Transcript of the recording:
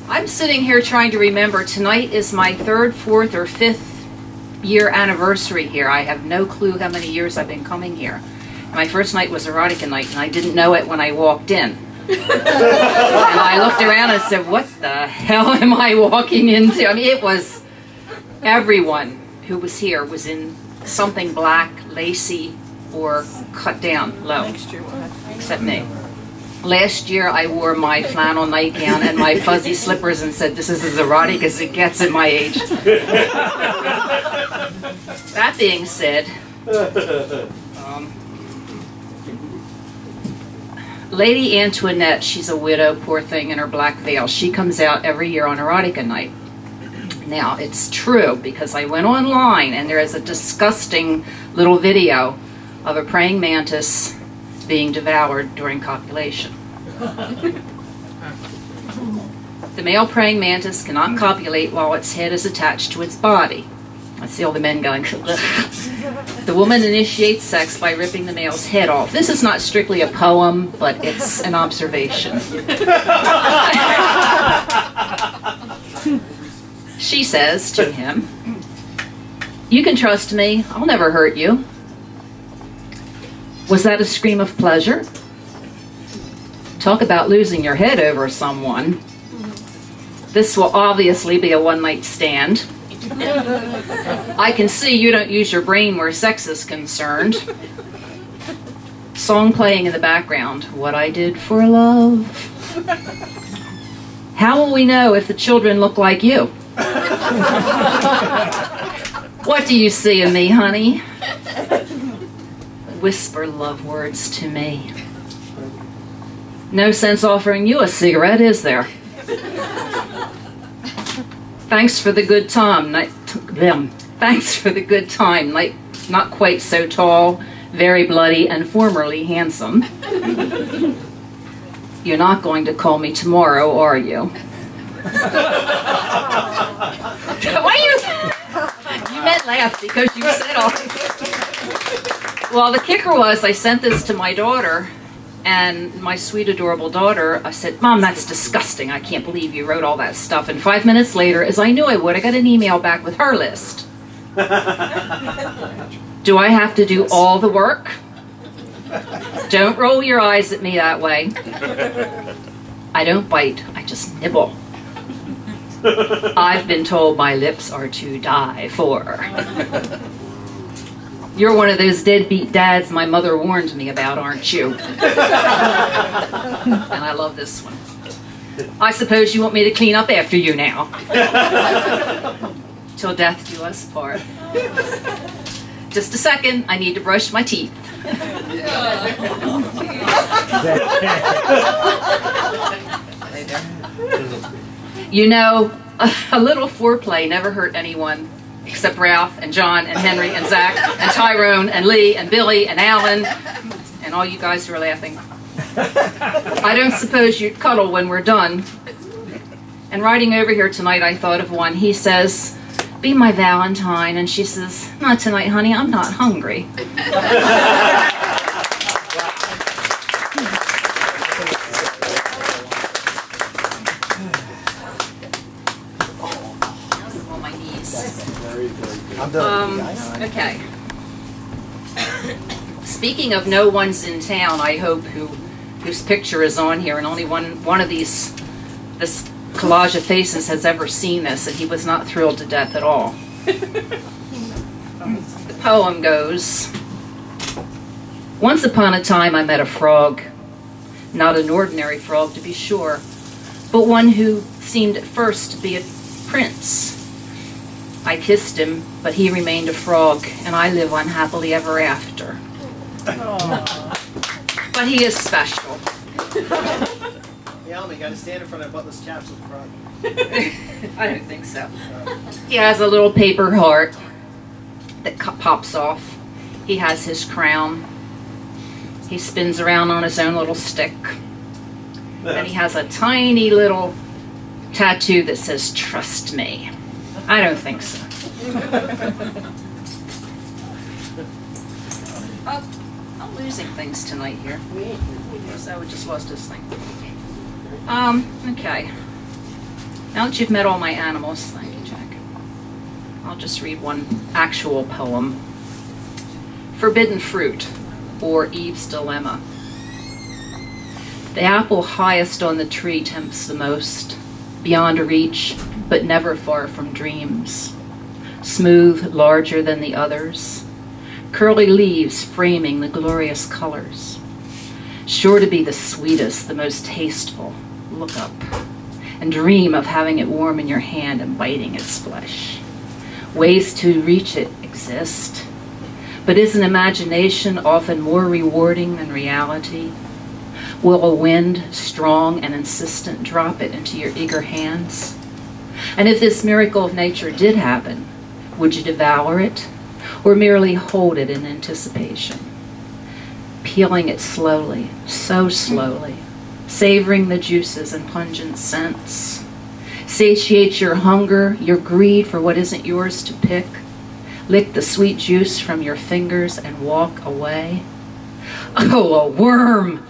I'm sitting here trying to remember. Tonight is my 3rd, 4th, or 5th year anniversary here. I have no clue how many years I've been coming here. My first night was erotica night, and I didn't know it when I walked in. And I looked around and said, what the hell am I walking into? I mean, it was, everyone who was here was in something black, lacy, or cut down low, except me. Last year I wore my flannel nightgown and my fuzzy slippers and said, this is as erotic as it gets at my age. That being said, Lady Antoinette, she's a widow, poor thing, in her black veil. She comes out every year on erotica night. Now, it's true, because I went online and there is a disgusting little video of a praying mantis being devoured during copulation. The male praying mantis cannot copulate while its head is attached to its body. I see all the men going, ugh. The woman initiates sex by ripping the male's head off. This is not strictly a poem, but it's an observation. She says to him, you can trust me, I'll never hurt you. Was that a scream of pleasure? Talk about losing your head over someone. This will obviously be a one-night stand. I can see you don't use your brain where sex is concerned. Song playing in the background. What I did for love. How will we know if the children look like you? What do you see in me, honey? Whisper love words to me. No sense offering you a cigarette, is there? Thanks for the good time. Thanks for the good time. Not quite so tall, very bloody, and formerly handsome. You're not going to call me tomorrow, are you? Why you meant laugh because you said all. Well, the kicker was I sent this to my daughter, and my sweet, adorable daughter, I said, Mom, that's disgusting. I can't believe you wrote all that stuff. And 5 minutes later, as I knew I would, I got an email back with her list. Do I have to do all the work? Don't roll your eyes at me that way. I don't bite, I just nibble. I've been told my lips are to die for. You're one of those deadbeat dads my mother warned me about, aren't you? And I love this one. I suppose you want me to clean up after you now. Till death do us part. Just a second, I need to brush my teeth. You know, a little foreplay never hurt anyone, except Ralph and John and Henry and Zach and Tyrone and Lee and Billy and Alan and all you guys who are laughing. I don't suppose you'd cuddle when we're done. And riding over here tonight, I thought of one. He says, be my Valentine. And she says, not tonight, honey, I'm not hungry. Okay. Speaking of no one's in town, I hope, whose picture is on here, and only one of this collage of faces has ever seen this, and he was not thrilled to death at all. The poem goes, once upon a time I met a frog, not an ordinary frog to be sure, but one who seemed at first to be a prince. I kissed him, but he remained a frog, and I live unhappily ever after. But he is special. Yeah, Alma, you gotta stand in front of buttless chaps with the frog. I don't think so. He has a little paper heart that pops off. He has his crown. He spins around on his own little stick. And he has a tiny little tattoo that says, trust me. I don't think so. I'm losing things tonight here. So I just lost this thing. Okay. Now that you've met all my animals, thank you, Jack, I'll just read one actual poem. Forbidden Fruit, or Eve's Dilemma. The apple highest on the tree tempts the most, beyond reach, but never far from dreams. Smooth, larger than the others, curly leaves framing the glorious colors. Sure to be the sweetest, the most tasteful. Look up and dream of having it warm in your hand and biting its flesh. Ways to reach it exist, but is an imagination often more rewarding than reality? Will a wind, strong and insistent, drop it into your eager hands? And if this miracle of nature did happen, would you devour it, or merely hold it in anticipation? Peeling it slowly, so slowly, savoring the juices and pungent scents. Satiate your hunger, your greed for what isn't yours to pick. Lick the sweet juice from your fingers and walk away. Oh, a worm!